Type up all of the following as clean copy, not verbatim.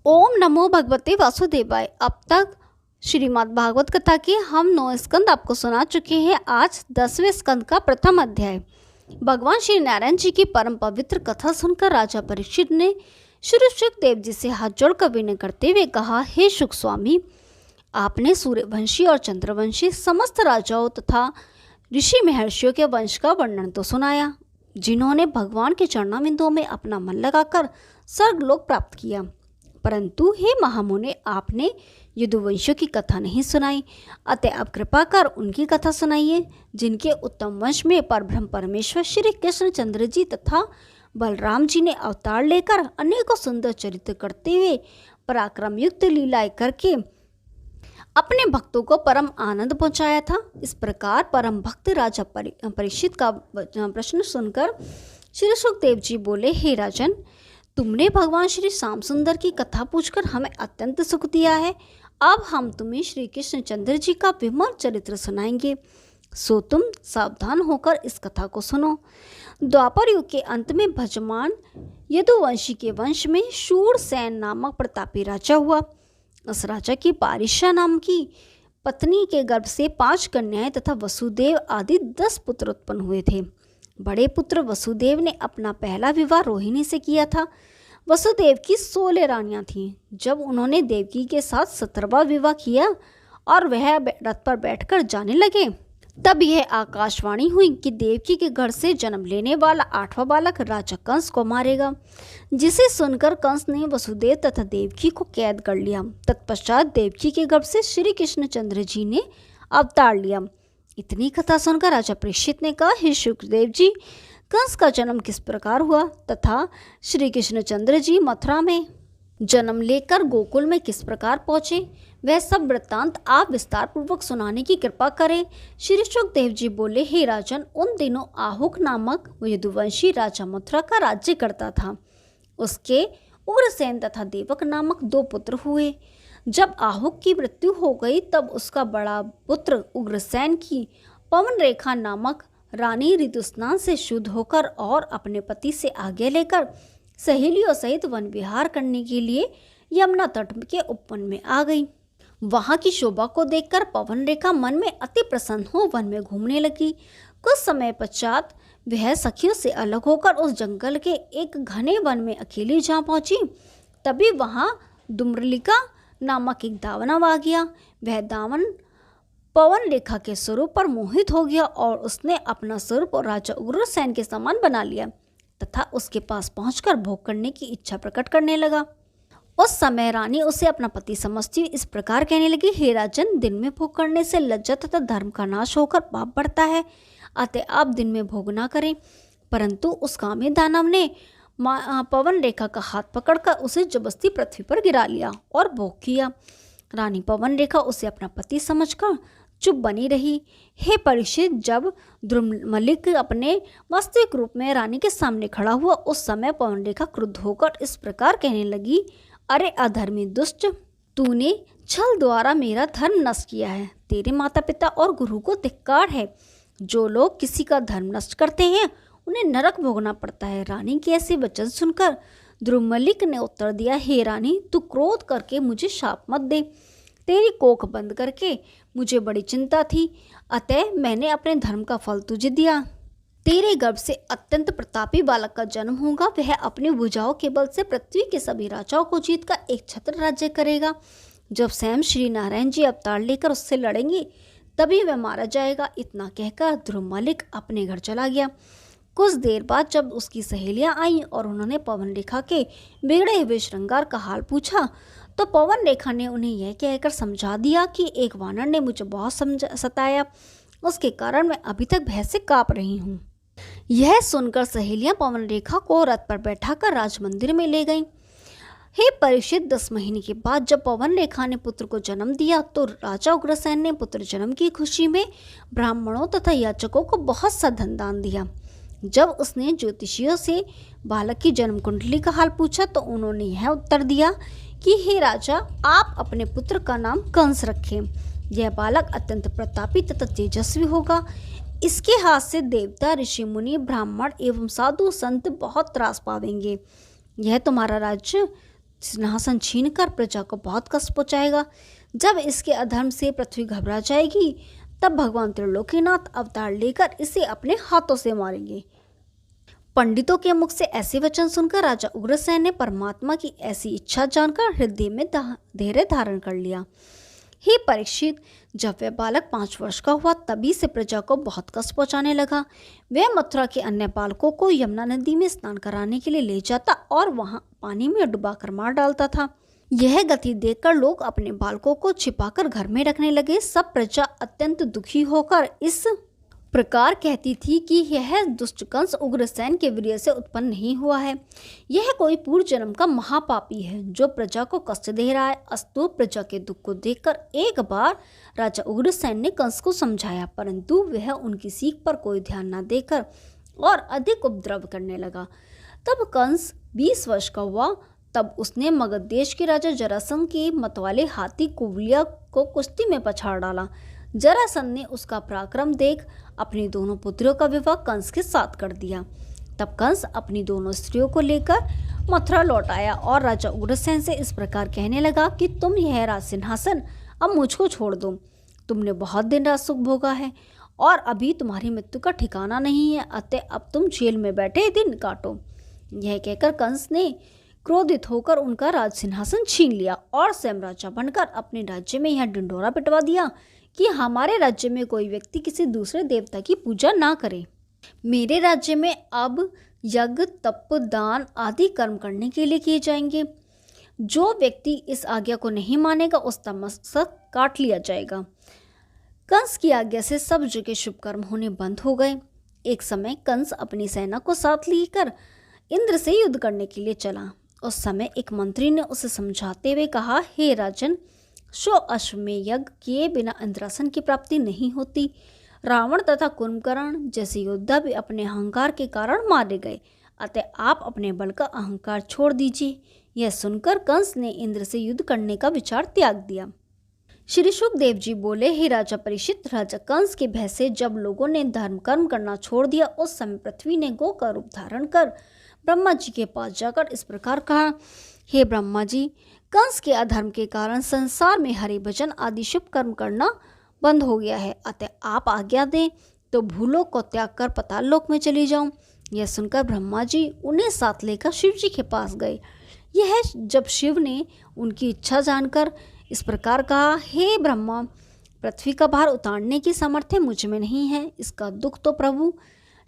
ओम नमो भगवते वासुदेवाय। अब तक श्रीमद् भागवत कथा के हम 9 स्कंद आपको सुना चुके हैं। आज 10वें स्कंद का प्रथम अध्याय। भगवान श्री नारायण जी की परम पवित्र कथा सुनकर राजा परीक्षित ने श्री सुखदेव जी से हाथ जोड़कर विनय करते हुए कहा, हे सुख स्वामी, आपने सूर्यवंशी और चंद्रवंशी समस्त राजाओं तथा ऋषि महर्षियों के वंश का वर्णन तो सुनाया, जिन्होंने भगवान के चरणाविंदों में अपना मन लगाकर स्वर्गलोक प्राप्त किया। परंतु हे महामुने, आपने यदुवंशियों की कथा नहीं सुनाई। अतः अब कृपा कर उनकी कथा सुनाइए, जिनके उत्तम वंश में परब्रह्म परमेश्वर श्री कृष्ण चंद्र जी तथा बलराम जी ने अवतार लेकर अनेकों सुंदर चरित्र करते हुए पराक्रम युक्त लीलाएं करके अपने भक्तों को परम आनंद पहुंचाया था। इस प्रकार परम भक्त राजा परीक्षित का प्रश्न सुनकर श्री सुखदेव जी बोले, हे राजन, तुमने भगवान श्री श्याम सुंदर की कथा पूछकर हमें अत्यंत सुख दिया है। अब हम तुम्हें श्री कृष्ण चंद्र जी का विमल चरित्र सुनाएंगे, सो तुम सावधान होकर इस कथा को सुनो। द्वापर युग के अंत में भजमान यदुवंशी के वंश में शूरसेन नामक प्रतापी राजा हुआ। उस राजा की पारिशा नाम की पत्नी के गर्भ से 5 कन्याएं तथा वसुदेव आदि 10 पुत्र उत्पन्न हुए थे। बड़े पुत्र वसुदेव ने अपना पहला विवाह रोहिणी से किया था। वसुदेव की 16 रानियां थीं। जब उन्होंने देवकी के साथ 17वां विवाह किया और वह रथ पर बैठकर जाने लगे, तब यह आकाशवाणी हुई कि देवकी के घर से जन्म लेने वाला 8वां बालक राजा कंस को मारेगा। जिसे सुनकर कंस ने वसुदेव तथा देवकी को कैद कर लिया। तत्पश्चात देवकी के गर्भ से श्री कृष्ण चंद्र जी ने अवतार लिया। इतनी कथा सुनकर राजा परीक्षित ने कहा, हे सुखदेव जी, कंस का जन्म किस प्रकार हुआ तथा श्री कृष्ण चंद्र जी मथुरा में जन्म लेकर गोकुल में किस प्रकार पहुँचे, वह सब वृत्तांत आप विस्तार पूर्वक सुनाने की कृपा करें। श्री सुखदेव जी बोले, हे राजन, उन दिनों आहुक नामक यदुवंशी राजा मथुरा का राज्य करता था। उसके उग्रसेन तथा देवक नामक 2 पुत्र हुए। जब आहुक की मृत्यु हो गई, तब उसका बड़ा पुत्र उग्रसेन की पवन रेखा नामक रानी ऋतुस्नान से शुद्ध होकर और अपने पति से आज्ञा लेकर सहेलियों सहित वन विहार करने के लिए यमुना तट के उपवन में आ गई। वहां की शोभा को देखकर पवन रेखा मन में अति प्रसन्न हो वन में घूमने लगी। कुछ समय पश्चात वह सखियों से अलग होकर उस जंगल के एक घने वन में अकेली जा पहुंची। तभी वहां दुम्रलिका नामक एक दानव आ गया। वह दानव पवन रेखा के स्वरूप पर मोहित हो गया और उसने अपना स्वरूप राजा उग्रसेन के समान बना लिया तथा उसके पास पहुंचकर भोग करने की इच्छा प्रकट करने लगा। उस समय रानी उसे अपना पति समझती इस प्रकार कहने लगी, हे राजन, दिन में भोग करने से लज्जा तथा धर्म का नाश होकर पाप बढ़ता है, अतः आप दिन में भोग ना करें। परंतु उस कामी दानव ने पवन रेखा का हाथ पकड़कर उसे जबरदस्ती पृथ्वी पर गिरा लिया और भोग किया। रानी पवन रेखा उसे अपना पति समझकर चुप बनी रही। हे परीक्षित, जब द्रुमलिक अपने वास्तविक रूप में रानी के सामने खड़ा हुआ, उस समय पवन रेखा क्रुद्ध होकर इस प्रकार कहने लगी, अरे अधर्मी दुष्ट, तूने छल द्वारा मेरा धर्म नष्ट किया है। तेरे माता पिता और गुरु को धिक्कार है। जो लोग किसी का धर्म नष्ट करते हैं उन्हें नरक भोगना पड़ता है। रानी के ऐसे वचन सुनकर द्रुमलिक ने उत्तर दिया, हे रानी, तू क्रोध करके मुझे शाप मत दे। तेरी कोख बंद करके मुझे बड़ी चिंता थी, अतः मैंने अपने धर्म का फल तुझे दिया। तेरे गर्भ से अत्यंत प्रतापी बालक का जन्म होगा। वह अपनी भुजाओं के बल से पृथ्वी के सभी राजाओं को जीतकर एक छत्र राज्य करेगा। जब स्वयं श्री नारायण जी अवतार लेकर उससे लड़ेंगे, तभी वह मारा जाएगा। इतना कहकर द्रुमलिक अपने घर चला गया। कुछ देर बाद जब उसकी सहेलियां आईं और उन्होंने पवन रेखा के बिगड़े हुए श्रृंगार का हाल पूछा, तो पवन रेखा ने उन्हें यह कहकर समझा दिया कि एक वानर ने मुझे बहुत सताया, उसके कारण मैं अभी तक भय से काँप रही हूँ। यह सुनकर सहेलियां पवन रेखा को रथ पर बैठाकर राजमंदिर में ले गईं। हे परीक्षित, 10 महीने के बाद जब पवन रेखा ने पुत्र को जन्म दिया, तो राजा उग्रसेन ने पुत्र जन्म की खुशी में ब्राह्मणों तथा याचकों को बहुत सा धन दान दिया। जब उसने ज्योतिषियों से बालक की जन्म कुंडली का हाल पूछा, तो उन्होंने यह उत्तर दिया कि हे राजा, आप अपने पुत्र का नाम कंस रखें। यह बालक अत्यंत प्रतापी तथा तेजस्वी होगा। इसके हाथ से देवता, ऋषि मुनि, ब्राह्मण एवं साधु संत बहुत त्रास पावेंगे। यह तुम्हारा राज्य सिंहासन छीनकर प्रजा को बहुत कष्ट पहुंचाएगा। जब इसके अधर्म से पृथ्वी घबरा जाएगी तब भगवान त्रिलोकीनाथ अवतार लेकर इसे अपने हाथों से मारेंगे। पंडितों के मुख से ऐसे वचन सुनकर राजा उग्रसेन ने परमात्मा की ऐसी इच्छा जानकर हृदय में धैर्य धारण कर लिया। हे परीक्षित, जब वह बालक 5 वर्ष का हुआ तभी से प्रजा को बहुत कष्ट पहुंचाने लगा। वह मथुरा के अन्य बालकों को यमुना नदी में स्नान कराने के लिए ले जाता और वहां पानी में डुबाकर मार डालता था। यह गति देखकर लोग अपने बालकों को छिपाकर घर में रखने लगे। सब प्रजा अत्यंत दुखी होकर इस प्रकार कहती थी कि यह दुष्ट कंस उग्रसेन के वीर्य से उत्पन्न नहीं हुआ है, यह कोई पूर्व जन्म का महापापी है जो प्रजा को कष्ट दे रहा है। अस्तु प्रजा के दुख को देखकर एक बार राजा उग्रसेन ने कंस को समझाया, परंतु वह उनकी सीख पर कोई ध्यान न देकर और अधिक उपद्रव करने लगा। तब कंस 20 वर्ष का हुआ तब उसने मगध देश के राजा जरासंध के मतवाले हाथी कुबलिया को कुश्ती में पछाड़ डाला। जरासंध ने उसका पराक्रम देख अपनी दोनों पुत्रियों का विवाह कंस के साथ कर दिया। तब कंस अपनी दोनों स्त्रियों को लेकर मथुरा लौट आया और राजा उग्रसेन से इस प्रकार कहने लगा कि तुम यह राज सिंहासन अब मुझको छोड़ दो। तुमने बहुत दिन रात सुख भोगा है और अभी तुम्हारी मृत्यु का ठिकाना नहीं है, अतः अब तुम जेल में बैठे दिन काटो। यह कहकर कंस ने क्रोधित होकर उनका राज सिंहासन छीन लिया और स्वयं राजा बनकर अपने राज्य में यह ढिंढोरा पिटवा दिया कि हमारे राज्य में कोई व्यक्ति किसी दूसरे देवता की पूजा ना करे। मेरे राज्य में अब यज्ञ, तप, दान आदि कर्म करने के लिए किए जाएंगे। जो व्यक्ति इस आज्ञा को नहीं मानेगा उसका मस्तक काट लिया जाएगा। कंस की आज्ञा से सब जगह शुभ कर्म होने बंद हो गए। एक समय कंस अपनी सेना को साथ लेकर इंद्र से युद्ध करने के लिए चला। उस समय एक मंत्री ने उसे समझाते हुए कहा, हे राजन, 100 अश्वमेध यज्ञ किए बिना इंद्रासन की प्राप्ति नहीं होती। रावण तथा कुंभकर्ण जैसे योद्धा भी अपने अहंकार के कारण मारे गए, अतः आप अपने बल का अहंकार छोड़ दीजिए। यह सुनकर कंस ने इंद्र से युद्ध करने का विचार त्याग दिया। श्री सुखदेव जी बोले, हे राजा परीक्षित, राजा कंस के भय से जब लोगों ने धर्म कर्म करना छोड़ दिया उस समय पृथ्वी ने गौ का रूप धारण कर ब्रह्मा जी के पास जाकर इस प्रकार कहा, हे ब्रह्मा जी, कंस के अधर्म के कारण संसार में हरि भजन आदि शुभ कर्म करना बंद हो गया है, अतः आप आज्ञा दें तो भूलोक को त्याग कर पाताल लोक में चली जाऊं। यह सुनकर ब्रह्मा जी उन्हें साथ लेकर शिव जी के पास गए। यह जब शिव ने उनकी इच्छा जानकर इस प्रकार कहा, हे ब्रह्मा, पृथ्वी का भार उतारने की सामर्थ्य मुझ में नहीं है, इसका दुख तो प्रभु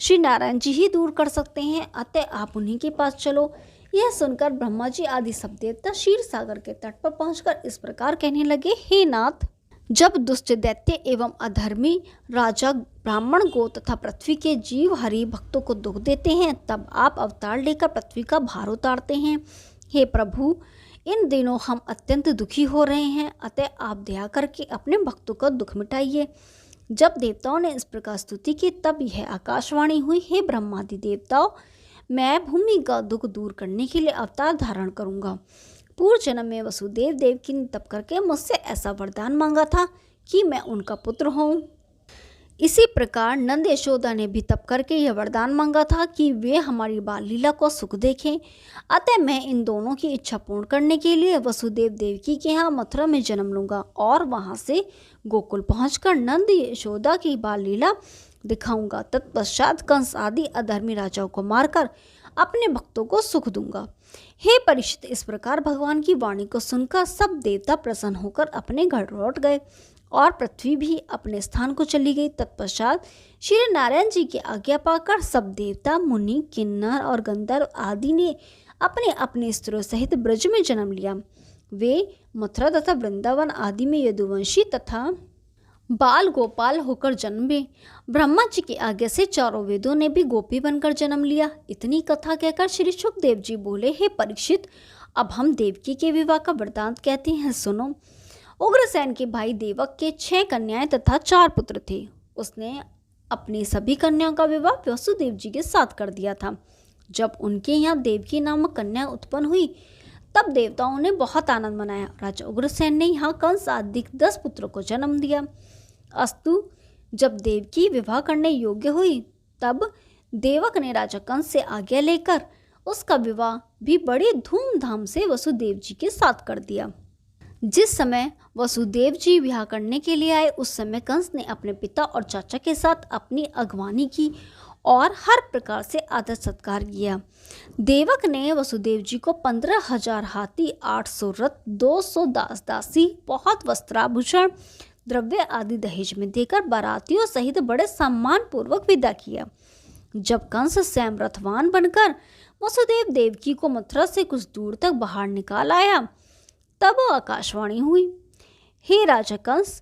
श्री नारायण जी ही दूर कर सकते हैं, अतः आप उन्हीं के पास चलो। यह सुनकर ब्रह्मा जी आदि सब देवता क्षीर सागर के तट पर पहुंचकर इस प्रकार कहने लगे, हे नाथ, जब दुष्ट दैत्य एवं अधर्मी राजा ब्राह्मण गो तथा पृथ्वी के जीव हरि भक्तों को दुख देते हैं तब आप अवतार लेकर पृथ्वी का भार उतारते हैं। हे प्रभु, इन दिनों हम अत्यंत दुखी हो रहे हैं, अतः आप दया करके अपने भक्तों का दुख मिटाइए। जब देवताओं ने इस प्रकार स्तुति की तब यह आकाशवाणी हुई, हे ब्रह्मादि देवताओं, मैं भूमि का दुख दूर करने के लिए अवतार धारण करूंगा। पूर्व जन्म में वसुदेव देव की ने तप करके मुझसे ऐसा वरदान मांगा था कि मैं उनका पुत्र हूँ। इसी प्रकार नंद यशोदा ने भी तप करके यह वरदान मांगा था कि वे हमारी बाल लीला को सुख देखें। अतः मैं इन दोनों की इच्छा पूर्ण करने के लिए वसुदेव देवकी के यहाँ मथुरा में जन्म लूंगा और वहाँ से गोकुल पहुँचकर नंद यशोदा की बाल लीला दिखाऊंगा। तत्पश्चात कंस आदि अधर्मी राजाओं को मारकर अपने भक्तों को सुख दूंगा। हे परीक्षित, इस प्रकार भगवान की वाणी को सुनकर सब देवता प्रसन्न होकर अपने घर लौट गए और पृथ्वी भी अपने स्थान को चली गई। तत्पश्चात श्री नारायण जी की आज्ञा पाकर सब देवता, मुनि, किन्नर और गंधर्व आदि ने अपने अपने स्त्रियों सहित ब्रज में जन्म लिया। वे मथुरा तथा वृंदावन आदि में यदुवंशी तथा बाल गोपाल होकर जन्मे। ब्रह्मा जी की आज्ञा से चारों वेदों ने भी गोपी बनकर जन्म लिया। इतनी कथा कहकर श्री सुखदेव जी बोले, हे परीक्षित, अब हम देवकी के विवाह का वृतांत कहते हैं, सुनो। उग्रसेन के भाई देवक के 6 कन्याएं तथा 4 पुत्र थे। उसने अपनी सभी कन्याओं का विवाह वसुदेव जी के साथ कर दिया था। जब उनके यहाँ देवकी नामक कन्या उत्पन्न हुई तब देवताओं ने बहुत आनंद मनाया। राजा उग्रसेन ने यहाँ कंस आदि 10 पुत्रों को जन्म दिया। अस्तु, जब देवकी विवाह करने योग्य हुई तब देवक ने राजा कंस से आज्ञा लेकर उसका विवाह भी बड़ी धूमधाम से वसुदेव जी के साथ कर दिया। जिस समय वसुदेव जी विवाह करने के लिए आए उस समय कंस ने अपने पिता और चाचा के साथ अपनी अगवानी की और हर प्रकार से आदर सत्कार किया। देवक ने वसुदेव जी को 15,000 हाथी, 800 रथ, 200 दास दासी, बहुत वस्त्राभूषण, द्रव्य आदि दहेज में देकर बारातियों सहित बड़े सम्मान पूर्वक विदा किया। जब कंस स्वयं रथवान बनकर वसुदेव देवकी को मथुरा से कुछ दूर तक बाहर निकाल आया तब आकाशवाणी हुई, हे राजा कंस,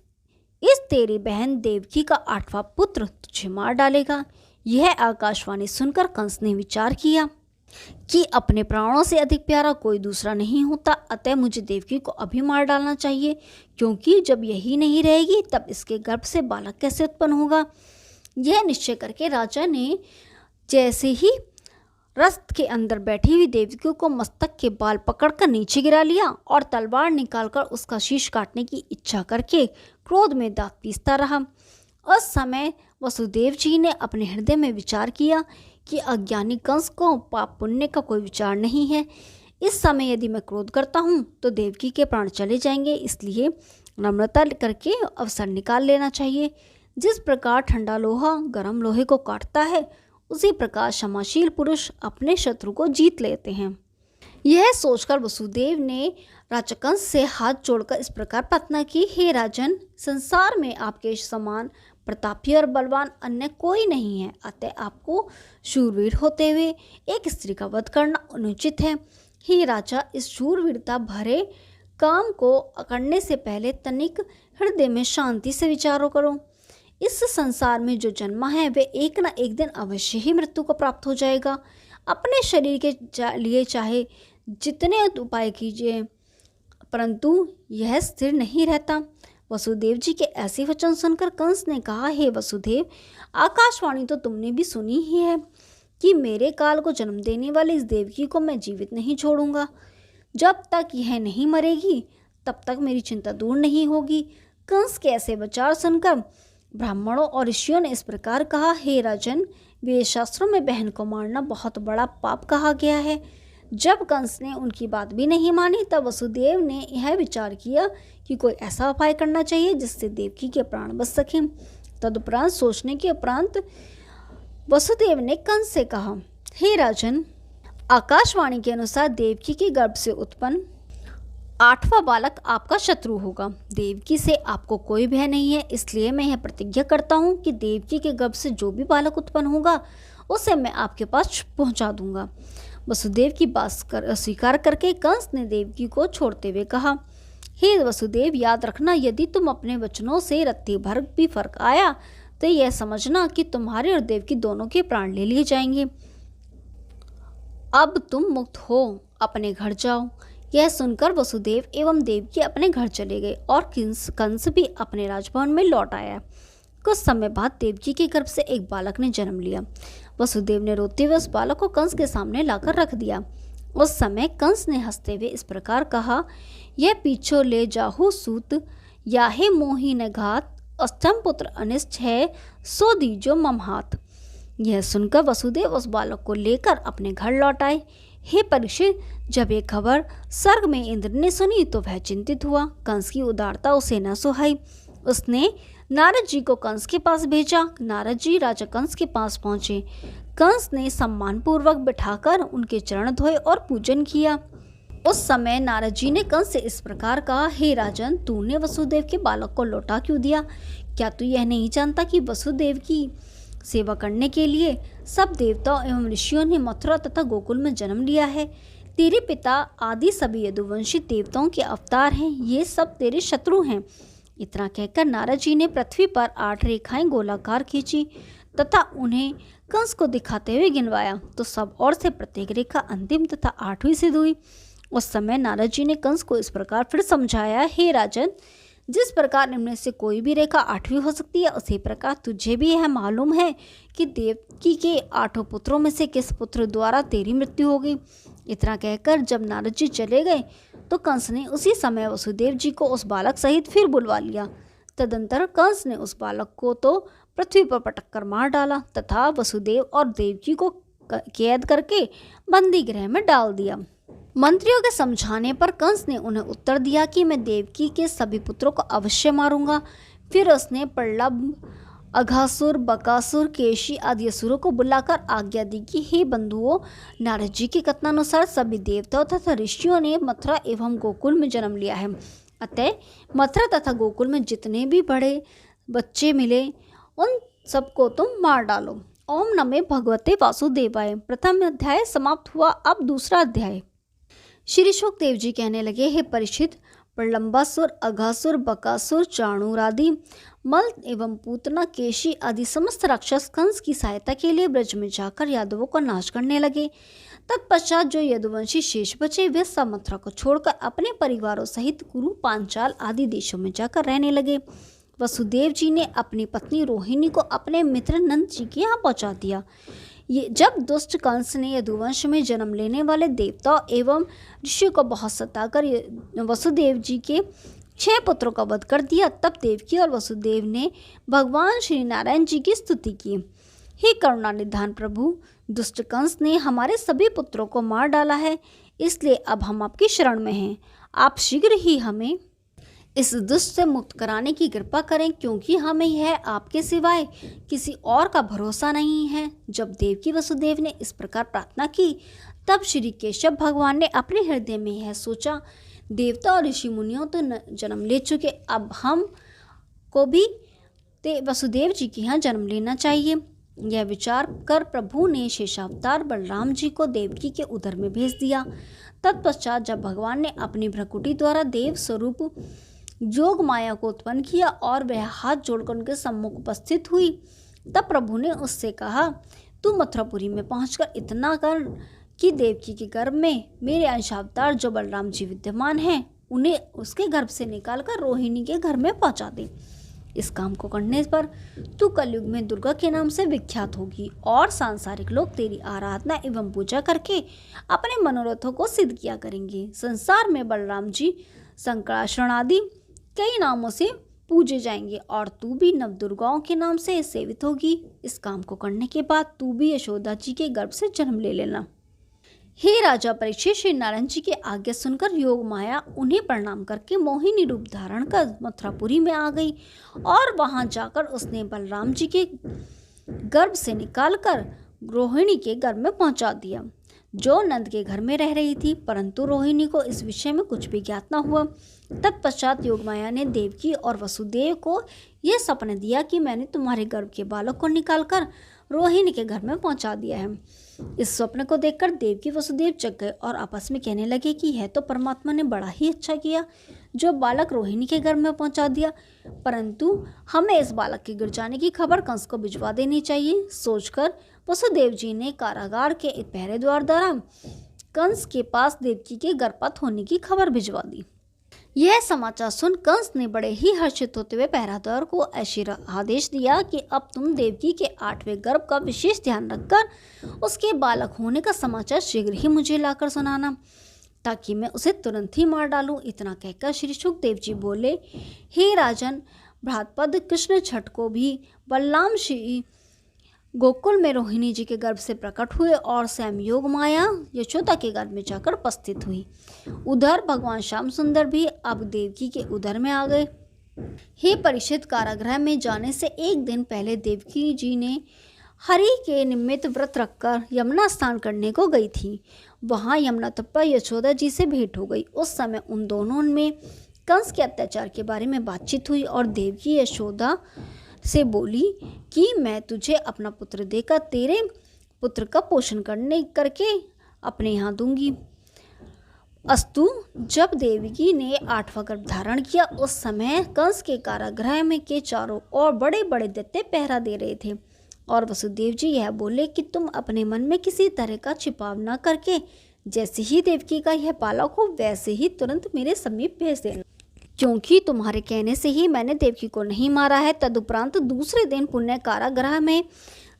इस तेरी बहन देवकी का 8वां पुत्र तुझे मार डालेगा। यह आकाशवाणी सुनकर कंस ने विचार किया कि अपने प्राणों से अधिक प्यारा कोई दूसरा नहीं होता, अतः मुझे देवकी को अभी मार डालना चाहिए, क्योंकि जब यही नहीं रहेगी तब इसके गर्भ से बालक कैसे उत्पन्न होगा। यह निश्चय करके राजा ने जैसे ही रथ के अंदर बैठी हुई देवकी को मस्तक के बाल पकड़कर नीचे गिरा लिया और तलवार निकालकर उसका शीश काटने की इच्छा करके क्रोध में दांत पीसता रहा। उस समय वसुदेव जी ने अपने हृदय में विचार किया कि अज्ञानी कंस को पाप पुण्य का कोई विचार नहीं है। इस समय यदि मैं क्रोध करता हूँ तो देवकी के प्राण चले जाएंगे, इसलिए नम्रता करके अवसर निकाल लेना चाहिए। जिस प्रकार ठंडा लोहा गर्म लोहे को काटता है, उसी प्रकार क्षमाशील पुरुष अपने शत्रु को जीत लेते हैं। यह सोचकर वसुदेव ने राजा कंस से हाथ जोड़कर इस प्रकार प्रार्थना की, हे राजन, संसार में आपके समान प्रतापी और बलवान अन्य कोई नहीं है, अतः आपको शूरवीर होते हुए एक स्त्री का वध करना अनुचित है। हे राजा, इस शूरवीरता भरे काम को करने से पहले तनिक हृदय में शांति से विचारो करो। इस संसार में जो जन्मा है वे एक न एक दिन अवश्य ही मृत्यु को प्राप्त हो जाएगा। अपने शरीर के लिए चाहे जितने उपाय कीजिए, परंतु यह स्थिर नहीं रहता। वसुदेव जी के ऐसे वचन सुनकर कंस ने कहा, हे वसुदेव, आकाशवाणी तो तुमने भी सुनी ही है कि मेरे काल को जन्म देने वाली इस देवकी को मैं जीवित नहीं छोड़ूंगा। जब तक यह नहीं मरेगी तब तक मेरी चिंता दूर नहीं होगी। कंस के ऐसे विचार सुनकर ब्राह्मणों और ऋषियों ने इस प्रकार कहा, हे राजन, वेद शास्त्रों में बहन को मारना बहुत बड़ा पाप कहा गया है। जब कंस ने उनकी बात भी नहीं मानी तब वसुदेव ने यह विचार किया कि कोई ऐसा उपाय करना चाहिए जिससे देवकी के प्राण बच सकें। तदुपरांत सोचने के उपरांत वसुदेव ने कंस से कहा, हे राजन, आकाशवाणी के अनुसार देवकी के गर्भ से उत्पन्न 8वां बालक आपका शत्रु होगा। देवकी से आपको कोई भय नहीं है, इसलिए मैं यह प्रतिज्ञा करता हूँ कि देवकी के गर्भ से जो भी बालक उत्पन्न होगा उसे मैं आपके पास पहुँचा दूंगा। वसुदेव की बात स्वीकार करके कंस ने देवकी को छोड़ते हुए कहा, हे वसुदेव, याद रखना, यदि तुम अपने वचनों से रत्ती भर भी फर्क आया तो यह समझना कि तुम्हारे और देवकी दोनों के प्राण ले लिए जाएंगे। अब तुम मुक्त हो, अपने घर जाओ। यह सुनकर वसुदेव एवं देवकी अपने घर चले गए और कंस भी अपने राजभवन में लौट आया। कुछ समय बाद देवकी के गर्भ से एक बालक ने जन्म लिया। वसुदेव ने रोते हुए उस बालक को कंस के सामने लाकर रख दिया। उस समय कंस ने हंसते हुए इस प्रकार कहा, यह पीछो ले जाहु सूत, याहे मोही न घात, अष्टम पुत्र अनिष्ट है, सो दीजो मम हाथ। यह सुनकर वसुदेव उस बालक को लेकर अपने घर लौट आए। हे परीक्षित, जब ये खबर स्वर्ग में इंद्र ने सुनी तो वह चिंतित हुआ। कंस की उदारता उसे न सुहाई। उसने नारद जी को कंस के पास भेजा। नारद जी राजा कंस के पास पहुंचे। कंस ने सम्मानपूर्वक बिठाकर उनके चरण धोए और पूजन किया। उस समय नारद जी ने कंस से इस प्रकार कहा, हे राजन, तूने वसुदेव के बालक को लौटा क्यों दिया? क्या तू यह नहीं जानता कि वसुदेव की सेवा करने के लिए सब देवताओं एवं ऋषियों ने मथुरा तथा गोकुल में जन्म लिया है? तेरे पिता आदि सभी यदुवंशी देवताओं के अवतार हैं। ये सब तेरे शत्रु हैं। इतना कहकर नारद जी ने पृथ्वी पर 8 रेखाएं गोलाकार खींची तथा उन्हें कंस को दिखाते हुए गिनवाया तो सब ओर से प्रत्येक रेखा अंतिम तथा 8वीं सिद्ध हुई। उस समय नारद जी ने कंस को इस प्रकार फिर समझाया, हे राजन, जिस प्रकार इनमें से कोई भी रेखा 8वीं हो सकती है, उसी प्रकार तुझे भी यह मालूम है कि देवकी के 8 पुत्रों में से किस पुत्र द्वारा तेरी मृत्यु होगी। इतना कहकर जब नारद जी चले गए तो कंस ने उसी समय वसुदेव जी को उस बालक सहित फिर बुलवा लिया। तदंतर कंस ने उस बालक को तो पृथ्वी पर पटक कर मार डाला तथा वसुदेव और देवकी को कैद करके बंदी गृह में डाल दिया। मंत्रियों के समझाने पर कंस ने उन्हें उत्तर दिया कि मैं देवकी के सभी पुत्रों को अवश्य मारूंगा। फिर उसने प्रलंब, अघासुर, बकासुर, केशी आदि असुरों को बुलाकर आज्ञा दी कि हे बंधुओं, नारद जी के कथनानुसार सभी देवताओं तथा ऋषियों ने मथुरा एवं गोकुल में जन्म लिया है। अतः मथुरा तथा गोकुल में जितने भी बड़े बच्चे मिले उन सबको तुम मार डालो। ओम नमः भगवते वासुदेवाय। प्रथम अध्याय समाप्त हुआ। अब दूसरा अध्याय। श्री शुकदेव जी कहने लगे, हे परीक्षित, प्रलंबासुर, अघासुर, बकासुर, चाणूर आदि, मल एवं पूतना, केशी आदि समस्त राक्षस कंस की सहायता के लिए ब्रज में जाकर यादवों का नाश करने लगे। तत्पश्चात जो यदुवंशी शेष बचे वे सब मथुरा को छोड़कर अपने परिवारों सहित कुरु, पांचाल आदि देशों में जाकर रहने लगे। वसुदेव जी ने अपनी पत्नी रोहिणी को अपने मित्र नंद जी के यहाँ पहुँचा दिया। ये जब दुष्ट कंस ने यदुवंश में जन्म लेने वाले देवताओं एवं ऋषियों को बहुत सताकर वसुदेव जी के 6 पुत्रों का वध कर दिया, तब देवकी और वसुदेव ने भगवान श्री नारायण जी की स्तुति की। हे करुणानिधान प्रभु, दुष्ट कंस ने हमारे सभी पुत्रों को मार डाला है, इसलिए अब हम आपकी शरण में हैं। आप शीघ्र ही हमें इस दुष्ट से मुक्त कराने की कृपा करें, क्योंकि हमें यह आपके सिवाय किसी और का भरोसा नहीं है। जब देवकी वसुदेव ने इस प्रकार प्रार्थना की, तब श्री केशव भगवान ने अपने हृदय में यह सोचा, देवता और ऋषि मुनियों तो जन्म ले चुके, अब हम को भी वसुदेव जी के यहाँ जन्म लेना चाहिए। यह विचार कर प्रभु ने शेषावतार बलराम जी को देवकी के उदर में भेज दिया। तत्पश्चात जब भगवान ने अपनी भ्रकुटी द्वारा देव स्वरूप जोग माया को उत्पन्न किया और वह हाथ जोड़कर उनके सम्मुख उपस्थित हुई, तब प्रभु ने उससे कहा, तू मथुरापुरी में पहुंचकर इतना कर कि देवकी के गर्भ में मेरे अंशावतार जो बलराम जी विद्यमान हैं, उन्हें उसके गर्भ से निकालकर रोहिणी के घर में पहुंचा दे। इस काम को करने पर तू कलयुग में दुर्गा के नाम से विख्यात होगी और सांसारिक लोग तेरी आराधना एवं पूजा करके अपने मनोरथों को सिद्ध किया करेंगे। संसार में बलराम जी, संकराशरण आदि कई नामों से पूजे जाएंगे और तू भी नवदुर्गाओं के नाम से सेवित होगी। इस काम को करने के बाद तू भी यशोदा जी के गर्भ से जन्म ले लेना। हे राजा परीक्षित, श्री नारायण जी की आज्ञा सुनकर योग माया उन्हें प्रणाम करके मोहिनी रूप धारण कर मथुरापुरी में आ गई और वहां जाकर उसने बलराम जी के गर्भ से निकालकर रोहिणी के गर्भ में पहुंचा दिया, जो नंद के घर में रह रही थी, परंतु रोहिणी को इस विषय में कुछ भी ज्ञात न हुआ। तत्पश्चात योगमाया ने देवकी और वसुदेव को यह सपना दिया कि मैंने तुम्हारे गर्भ के बालक को निकालकर रोहिणी के घर में पहुंचा दिया है। इस स्वप्न को देखकर देवकी वसुदेव जग गए और आपस में कहने लगे कि यह तो परमात्मा ने बड़ा ही अच्छा किया जो बालक रोहिणी के गर्भ में पहुंचा दिया, परंतु हमें इस बालक के गिर जाने की खबर कंस को भिजवा देनी चाहिए। सोचकर वसुदेव जी ने कारागार के एक पहरे द्वार द्वारा कंस के पास देवकी के गर्भपात होने की खबर भिजवा दी। यह समाचार सुन कंस ने बड़े ही हर्षित होते हुए पहरादार को ऐसे आदेश दिया कि अब तुम देवकी के 8वें गर्भ का विशेष ध्यान रखकर उसके बालक होने का समाचार शीघ्र ही मुझे लाकर सुनाना, ताकि मैं उसे तुरंत ही मार डालूं। इतना कहकर श्री शुकदेव जी बोले, हे राजन, भ्रातपद कृष्ण छठ को भी बलराम श्री गोकुल में रोहिणी जी के गर्भ से प्रकट हुए और स्वयं योग माया यशोदा के गर्भ में जाकर उपस्थित हुई। उधर भगवान श्याम सुंदर भी अब देवकी के उदर में आ गए। हे परीक्षित, कारागृह में जाने से एक दिन पहले देवकी जी ने हरि के निमित्त व्रत रखकर यमुना स्नान करने को गई थी। वहां यमुना तट पर यशोदा जी से भेंट हो गई। उस समय उन दोनों में कंस के अत्याचार के बारे में बातचीत हुई और देवकी यशोदा से बोली कि मैं तुझे अपना पुत्र देकर तेरे पुत्र का पोषण करके अपने यहाँ दूंगी। अस्तु, जब देवकी ने 8वां गर्भ धारण किया, उस समय कंस के कारागृह में के चारों ओर बड़े बड़े दैत्य पहरा दे रहे थे और वसुदेव जी यह बोले कि तुम अपने मन में किसी तरह का छिपाव न करके जैसे ही देवकी का यह बालक हो वैसे ही तुरंत मेरे समीप भेज देना, क्योंकि तुम्हारे कहने से ही मैंने देवकी को नहीं मारा है। तदुपरांत दूसरे दिन पुण्य कारागृह में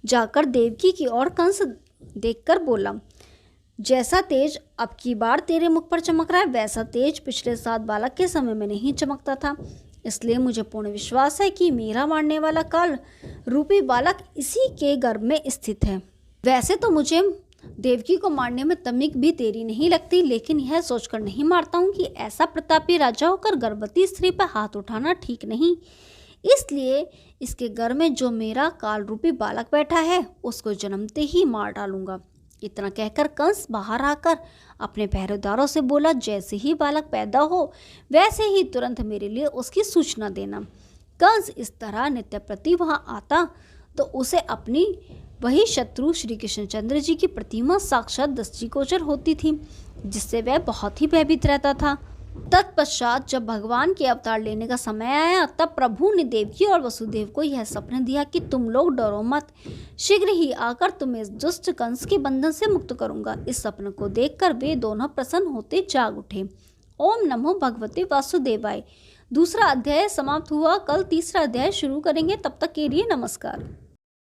जाकर देवकी की ओर कंस देखकर बोला, जैसा तेज अब की बार तेरे मुख पर चमक रहा है वैसा तेज पिछले 7 बालक के समय में नहीं चमकता था। इसलिए मुझे पूर्ण विश्वास है कि मेरा मारने वाला काल रूपी बालक इसी के गर्भ में स्थित है। वैसे तो मुझे देवकी को मारने में तनिक भी देरी नहीं लगती, लेकिन यह सोचकर नहीं मारता हूँ कि ऐसा प्रतापी राजा होकर गर्भवती स्त्री पर हाथ उठाना ठीक नहीं। इसलिए इसके घर में जो मेरा काल रूपी बालक बैठा है उसको जन्मते ही मार डालूंगा। इतना कहकर कंस बाहर आकर अपने पहरेदारों से बोला, जैसे ही बालक पैदा हो वैसे ही तुरंत मेरे लिए उसकी सूचना देना। कंस इस तरह नित्य प्रति वहाँ आता तो उसे अपनी वही शत्रु श्री कृष्णचंद्र जी की प्रतिमा साक्षात दृष्टिगोचर होती थी, जिससे वह बहुत ही भयभीत रहता था। तत्पश्चात जब भगवान के अवतार लेने का समय आया तब प्रभु ने देवकी और वसुदेव को यह सपना दिया कि तुम लोग डरो मत, शीघ्र ही आकर तुम्हें इस दुष्ट कंस के बंधन से मुक्त करूंगा। इस सपने को देखकर वे दोनों प्रसन्न होते जाग उठे। ओम नमो भगवते वासुदेवाय। दूसरा अध्याय समाप्त हुआ। कल तीसरा अध्याय शुरू करेंगे। तब तक के लिए नमस्कार।